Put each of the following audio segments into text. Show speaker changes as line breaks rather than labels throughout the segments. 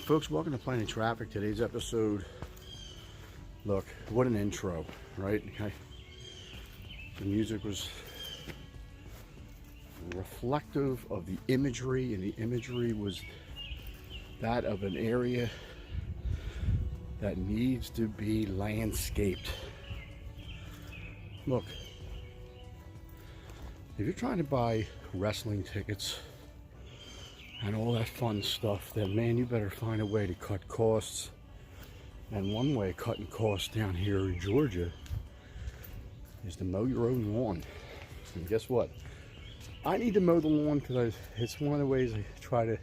Folks, welcome to Planet Traffic. Today's episode, look, what an intro, right? The music was reflective of the imagery, and the imagery was that of an area that needs to be landscaped. Look, if you're trying to buy wrestling tickets and all that fun stuff, then man, you better find a way to cut costs. And one way of cutting costs down here in Georgia is to mow your own lawn. And guess what? I need to mow the lawn because it's one of the ways I try to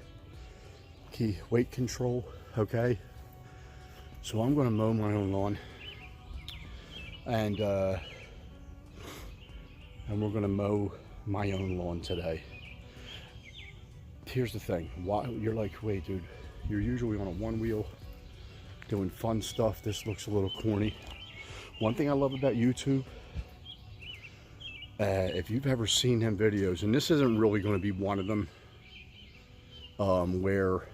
keep weight control, okay? So I'm going to mow my own lawn. And we're going to mow my own lawn today. Here's the thing. Why you're like, wait, dude, you're usually on a one wheel doing fun stuff. This looks a little corny. One thing I love about YouTube, if you've ever seen them videos, and this isn't really going to be one of them, where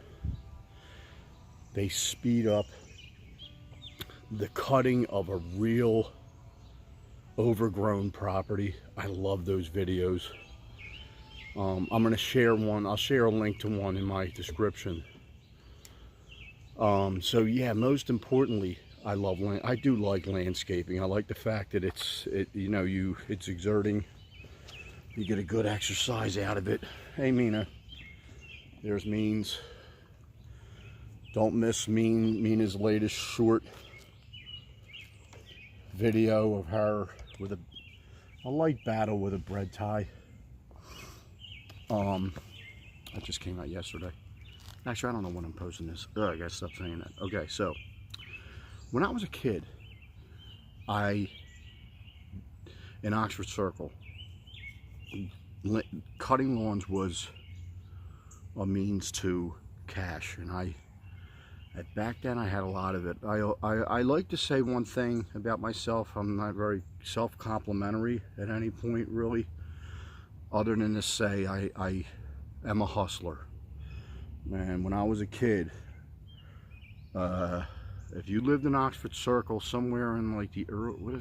they speed up the cutting of a real overgrown property. I love those videos. I'm going to share one. I'll share a link to one in my description. So yeah, most importantly, I do like landscaping. I like the fact that it's exerting. You get a good exercise out of it. Hey Mina, there's Means. Don't miss Mina's latest short video of her with a light battle with a bread tie. That just came out yesterday. Actually, I don't know when I'm posting this. I gotta stop saying that. Okay, so when I was a kid, in Oxford Circle, cutting lawns was a means to cash, and back then I had a lot of it. I like to say one thing about myself. I'm not very self-complimentary at any point, really, other than to say I am a hustler. Man, when I was a kid, if you lived in Oxford Circle somewhere in like the early,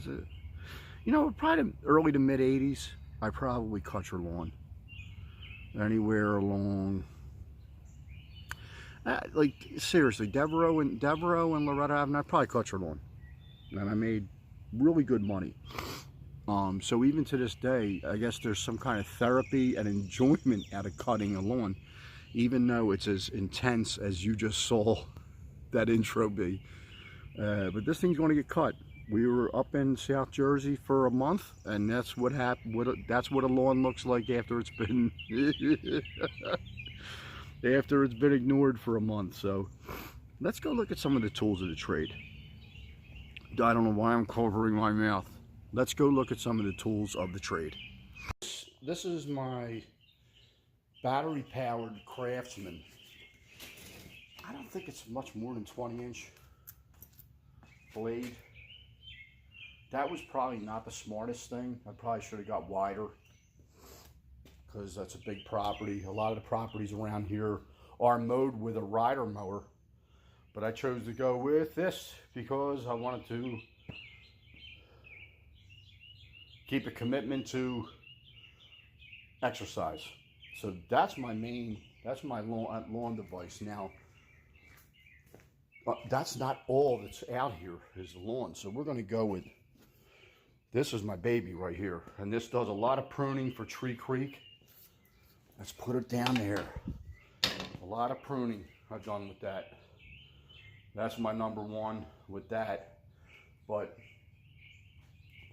probably the early to mid 80s, I probably cut your lawn. Anywhere along, like seriously, Devereaux and Loretta Avenue, I probably cut your lawn, and I made really good money. So even to this day, I guess there's some kind of therapy and enjoyment out of cutting a lawn, even though it's as intense as you just saw that intro be. But this thing's going to get cut. We were up in South Jersey for a month, and that's what happened. That's what a lawn looks like after it's been ignored for a month. So let's go look at some of the tools of the trade. I don't know why I'm covering my mouth. Let's go look at some of the tools of the trade. This is my battery-powered Craftsman. I don't think it's much more than 20-inch blade. That was probably not the smartest thing. I probably should have got wider, because that's a big property. A lot of the properties around here are mowed with a rider mower, but I chose to go with this because I wanted to keep a commitment to exercise. So that's my lawn device. Now, that's not all that's out here is the lawn. So we're going to go with, this is my baby right here. And this does a lot of pruning for Tree Creek. Let's put it down there. A lot of pruning I've done with that. That's my number one with that. But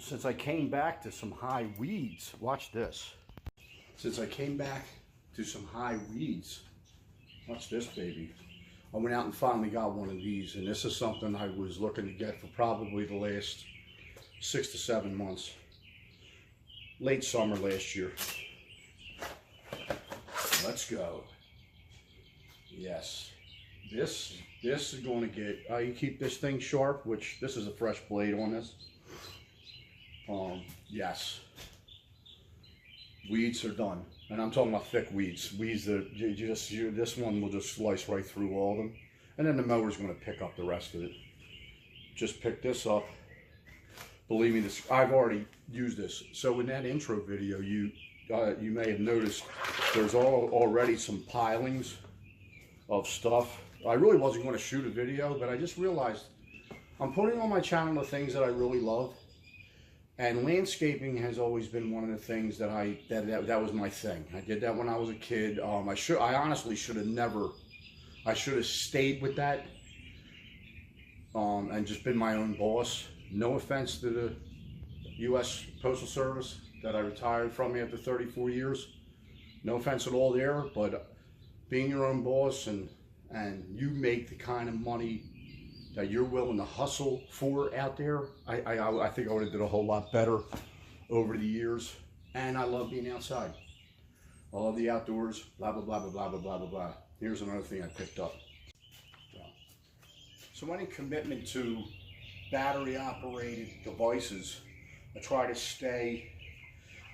since I came back to some high weeds, watch this. Since I came back to some high weeds, watch this baby. I went out and finally got one of these, and this is something I was looking to get for probably the last 6 to 7 months. Late summer last year. Let's go. Yes. This is going to get, you keep this thing sharp, which this is a fresh blade on this. Yes. Weeds are done. And I'm talking about thick weeds. Weeds that this one will just slice right through all of them. And then the mower's going to pick up the rest of it. Just pick this up. Believe me, this I've already used this. So in that intro video, you may have noticed there's already some pilings of stuff. I really wasn't going to shoot a video, but I just realized I'm putting on my channel the things that I really love. And landscaping has always been one of the things that that was my thing. I did that when I was a kid. I honestly should have never. I should have stayed with that and just been my own boss. No offense to the U.S. Postal Service that I retired from after 34 years. No offense at all there, but being your own boss and you make the kind of money that you're willing to hustle for out there, I think I would have did a whole lot better over the years. And I love being outside. I love the outdoors, blah, blah, blah, blah, blah, blah, blah, blah, blah. Here's another thing I picked up. So any commitment to battery-operated devices, I try to stay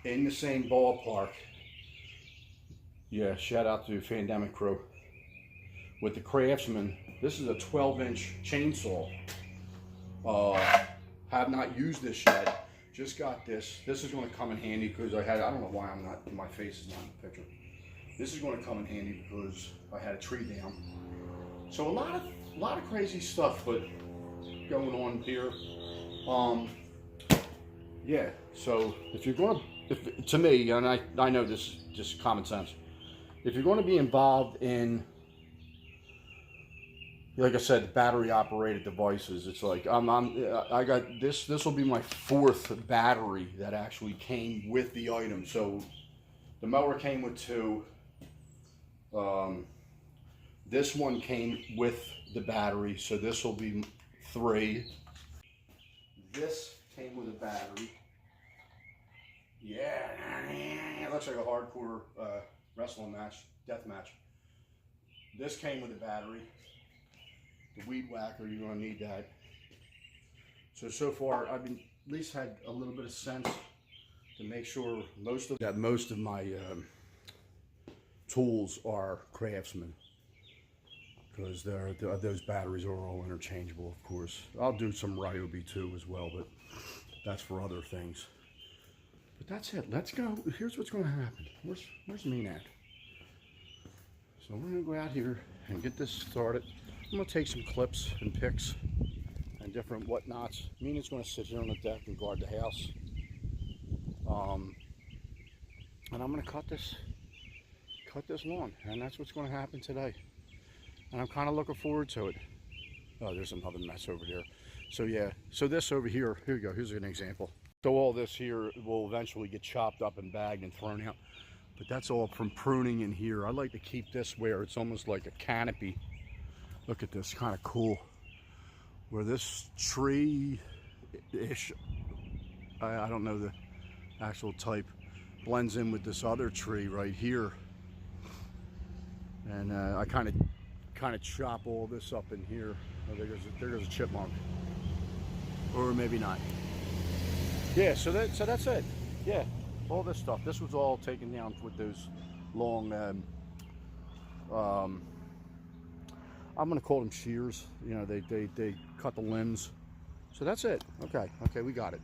in the same ballpark. Yeah, shout out to Fandemic Crew. With the Craftsman, this is a 12-inch chainsaw. Have not used this yet. Just got this. This is going to come in handy because I don't know why my face is not in the picture. This is going to come in handy because I had a tree down. So a lot of crazy stuff, but going on here. Yeah. So if you're going to me, and I know this is just common sense. If you're going to be involved in, like I said, battery-operated devices, it's like I got this. This will be my 4th battery that actually came with the item. So the mower came with 2. This one came with the battery, so this will be 3. This came with a battery. Yeah, it looks like a hardcore wrestling match, death match. This came with a battery. The weed whacker, you're going to need that. So far, I've been, at least had a little bit of sense to make sure most of my tools are Craftsman, because those batteries are all interchangeable, of course. I'll do some Ryobi too as well, but that's for other things. But that's it. Let's go. Here's what's going to happen. Where's Mean at? So we're going to go out here and get this started. I'm going to take some clips and picks and different whatnots. Mina's going to sit here on the deck and guard the house. And I'm going to cut this lawn, and that's what's going to happen today. And I'm kind of looking forward to it. Oh, there's another mess over there. So yeah, so this over here you go, here's an example. So all this here will eventually get chopped up and bagged and thrown out. But that's all from pruning in here. I like to keep this where it's almost like a canopy. Look at this, kind of cool. Where this tree-ish, I don't know the actual type, blends in with this other tree right here. And I kind of chop all this up in here. Oh, there goes a chipmunk, or maybe not. Yeah, so that's it. Yeah, all this stuff. This was all taken down with those long. I'm gonna call them shears. You know, they cut the limbs. So that's it. Okay, we got it.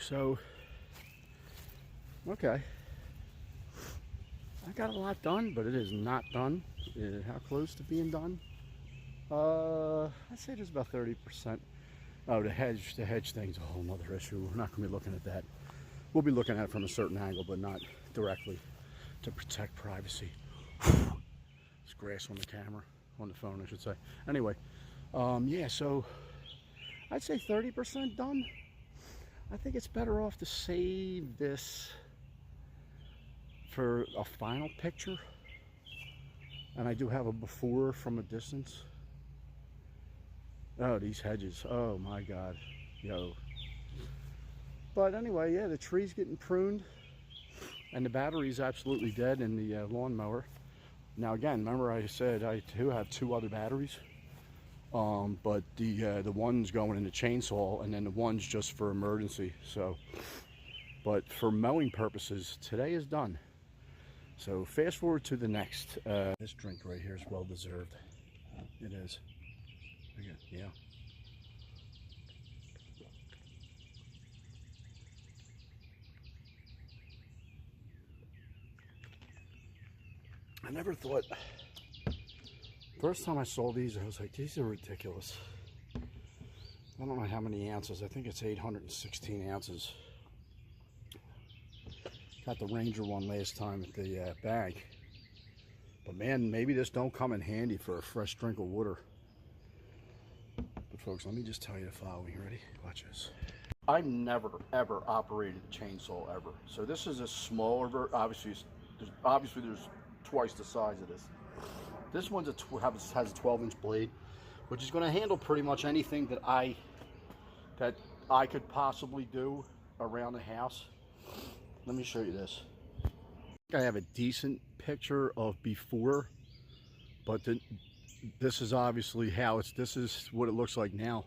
So, okay. I got a lot done, but it is not done. How close to being done? I'd say there's about 30%. Oh, the hedge thing's a whole nother issue. We're not going to be looking at that. We'll be looking at it from a certain angle, but not directly to protect privacy. There's grass on the camera, on the phone, I should say. Anyway, yeah, so I'd say 30% done. I think it's better off to save this for a final picture. And I do have a before from a distance. Oh, these hedges. Oh my God. Yo. But anyway, yeah, the tree's getting pruned. And the battery's absolutely dead in the lawnmower. Now again, remember I said I do have 2 other batteries. But the one's going in the chainsaw, and then the one's just for emergency. So, but for mowing purposes, today is done. So fast forward to the next. This drink right here is well deserved. It is. Yeah. I never thought. First time I saw these, I was like, these are ridiculous. I don't know how many ounces. I think it's 816 ounces. Got the Ranger one last time at the bag. But man, maybe this don't come in handy for a fresh drink of water. But folks, let me just tell you the following. Ready? Watch this. I've never, ever operated a chainsaw ever. So this is a smaller, obviously there's twice the size of this. This one has a 12-inch blade, which is going to handle pretty much anything that I could possibly do around the house. Let me show you this. I have a decent picture of before, but this is obviously this is what it looks like now.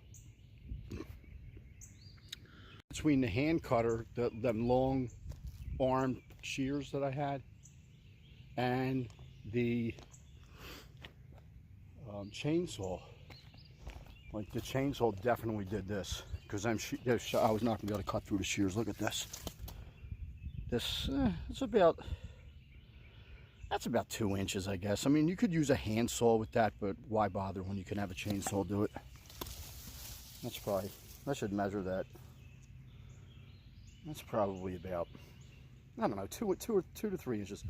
Between the hand cutter, them long arm shears that I had, and the chainsaw, like the chainsaw definitely did this, because I was not going to be able to cut through the shears. Look at this. This that's about 2 inches, I guess. I mean, you could use a handsaw with that, but why bother when you can have a chainsaw do it? I should measure that. That's probably about, I don't know, 2 to 3 inches.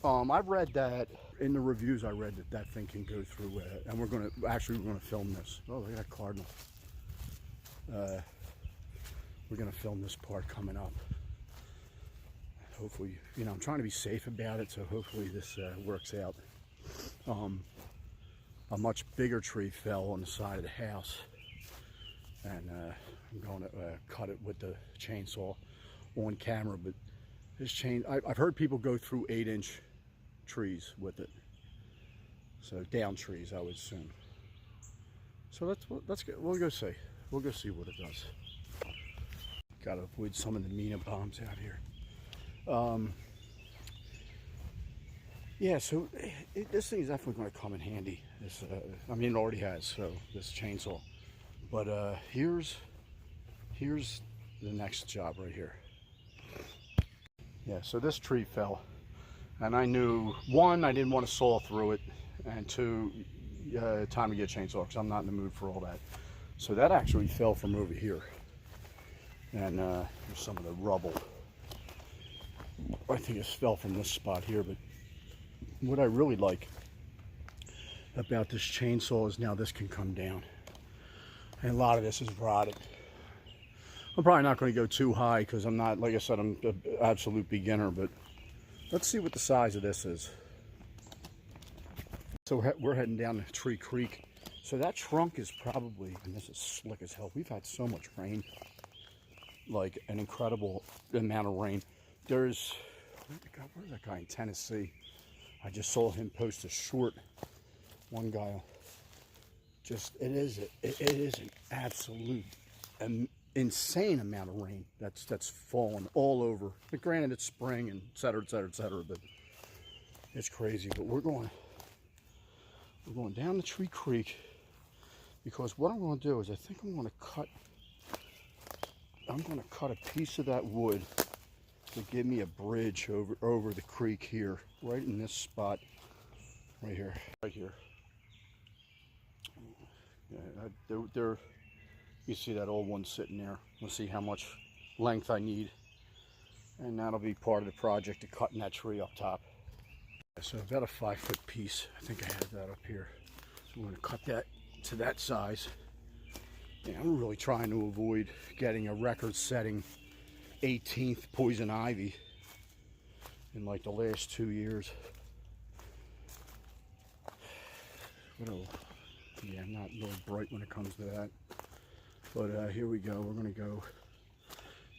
I've read that in the reviews. I read that thing can go through, and we're gonna film this. Oh, look at that cardinal. We're gonna film this part coming up. Hopefully, you know, I'm trying to be safe about it, so hopefully this works out. A much bigger tree fell on the side of the house, and I'm going to cut it with the chainsaw on camera. But this I've heard people go through 8-inch trees with it, so down trees, I would assume. So let's go. We'll go see what it does. Got to avoid some of the Mina bombs out here. Yeah, so this thing is definitely going to come in handy. This, I mean, it already has. So this chainsaw, but here's the next job right here. Yeah, so this tree fell, and I knew, 1, I didn't want to saw through it, and 2, time to get a chainsaw, because I'm not in the mood for all that. So that actually fell from over here, and there's some of the rubble. I think it fell from this spot here. But what I really like about this chainsaw is now this can come down, and a lot of this is rotted. I'm probably not going to go too high, because I'm not, like I said, I'm an absolute beginner, but let's see what the size of this is. So we're heading down to Tree Creek. So that trunk is probably, and this is slick as hell. We've had so much rain, like an incredible amount of rain. Where's that guy in Tennessee? I just saw him post a short. One guy, it is an absolute insane amount of rain that's fallen all over. But granted, it's spring and et cetera, but it's crazy. But we're going down the Tree Creek, because what I'm going to do is I think I'm going to cut I'm gonna cut a piece of that wood to give me a bridge over the creek here, right in this spot, right here, right here. Yeah, there. You see that old one sitting there. Let's see how much length I need, and that'll be part of the project of cutting that tree up top. So about a 5-foot piece. I think I have that up here. So I'm going to cut that to that size. Yeah, I'm really trying to avoid getting a record-setting 18th poison ivy in like the last 2 years. Yeah, I'm not really bright when it comes to that. But here we go. We're going to go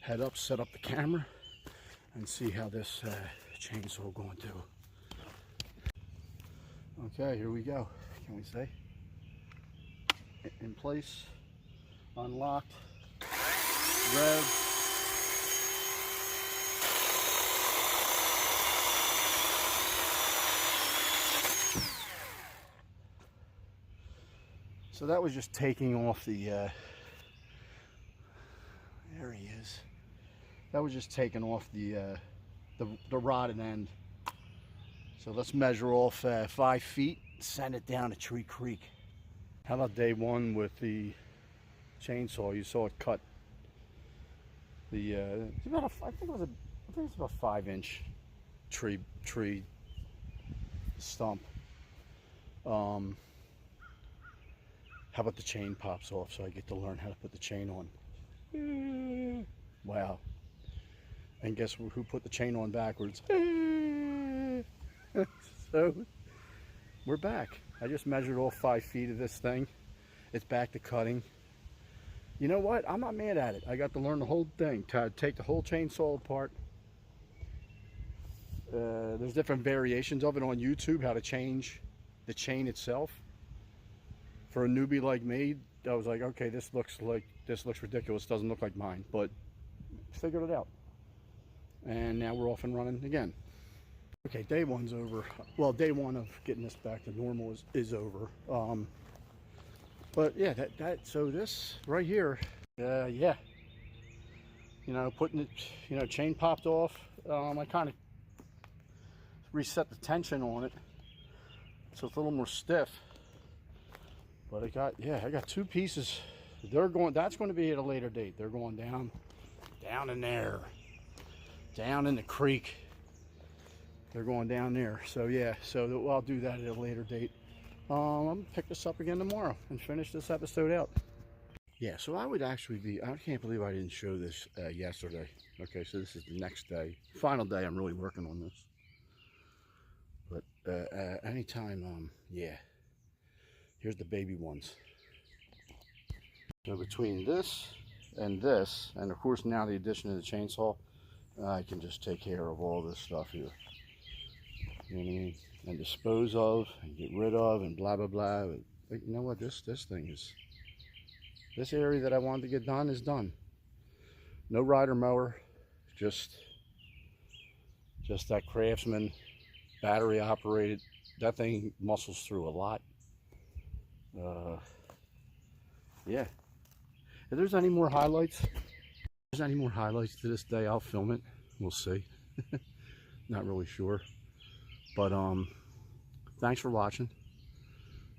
head up, set up the camera, and see how this chainsaw going to. Okay, here we go. Can we say? In place, unlocked, rev. So that was just taking off the, there he is. That was just taking off the rod and end. So let's measure off 5 feet, send it down to Tree Creek. How about day one with the chainsaw? You saw it cut the, I think it's about 5-inch tree stump. How about the chain pops off, so I get to learn how to put the chain on. Wow. And guess who put the chain on backwards? So we're back. I just measured all 5 feet of this thing. It's back to cutting. You know what? I'm not mad at it. I got to learn the whole thing, to take the whole chainsaw apart. There's different variations of it on YouTube, how to change the chain itself. For a newbie like me, I was like, okay, this looks ridiculous. Doesn't look like mine, but figured it out. And now we're off and running again. Okay, day one's over. Well, day one of getting this back to normal is over. But yeah, so this right here, yeah, you know, putting it, you know, chain popped off. I kind of reset the tension on it, so it's a little more stiff. But I got 2 pieces. That's going to be at a later date. They're going down in there, down in the creek. They're going down there. So yeah, so I'll do that at a later date. I'm gonna pick this up again tomorrow and finish this episode out. Yeah, so I would actually be, I can't believe I didn't show this yesterday. Okay, so this is the next day, final day I'm really working on this. But anytime, yeah. Here's the baby ones. So between this, and of course now the addition of the chainsaw, I can just take care of all this stuff here. You know what I mean? And dispose of, and get rid of, and blah, blah, blah. But you know what? This thing is, this area that I wanted to get done is done. No rider mower, just that Craftsman battery operated. That thing muscles through a lot. Yeah. If there's any more highlights, to this day, I'll film it. We'll see. Not really sure. But thanks for watching.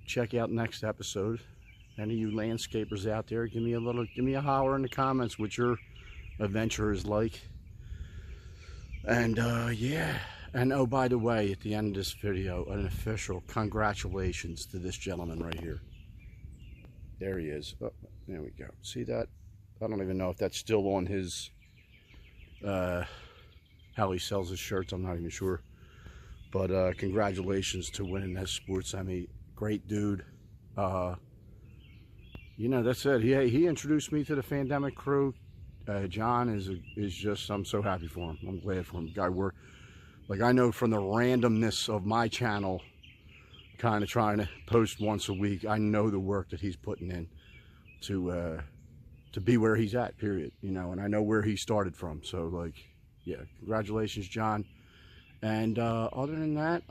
Check out next episode. Any of you landscapers out there, give me a holler in the comments what your adventure is like. And yeah. And oh, by the way, at the end of this video, an official congratulations to this gentleman right here. There he is. Oh, there we go. See that? I don't even know if that's still on his, how he sells his shirts. I'm not even sure. But congratulations to winning that sports Emmy. Great dude. You know, that's it. He introduced me to the Fandemic crew. John is just, I'm so happy for him. I'm glad for him. Guy worked. Like, I know from the randomness of my channel, kind of trying to post once a week, I know the work that he's putting in to be where he's at, period. You know, and I know where he started from. So, like, yeah, congratulations, John. And other than that,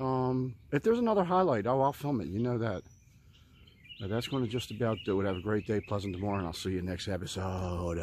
if there's another highlight, I'll film it. You know that. But that's going to just about do it. Have a great day, pleasant tomorrow, and I'll see you next episode.